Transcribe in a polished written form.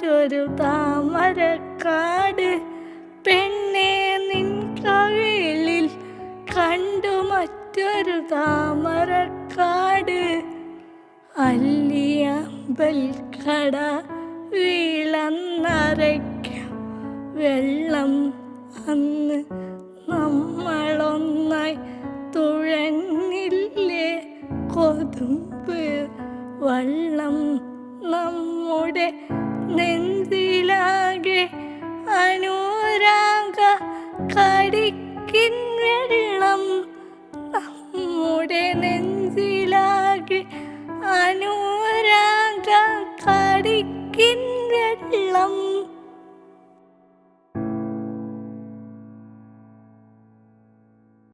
മറ്റൊരു താമരക്കാട്. പെണ്ണെ നിൻ കവിളിൽ കണ്ടു മറ്റൊരു താമരക്കാട്. അല്ലിയമ്പൽ കട വിളന്നരയ്ക്കും വെള്ളം അന്ന് നമ്മളൊന്നായി തുഴഞ്ഞില്ലേ കൊതുമ്പ് വള്ളം. നമ്മുടെ നെഞ്ചിലാകെ അനുരാഗ കടിക്കിൻ വെള്ളം. നമ്മുടെ നെഞ്ചിലാകെ അനുരാഗ കടിക്കിൻ വെള്ളം.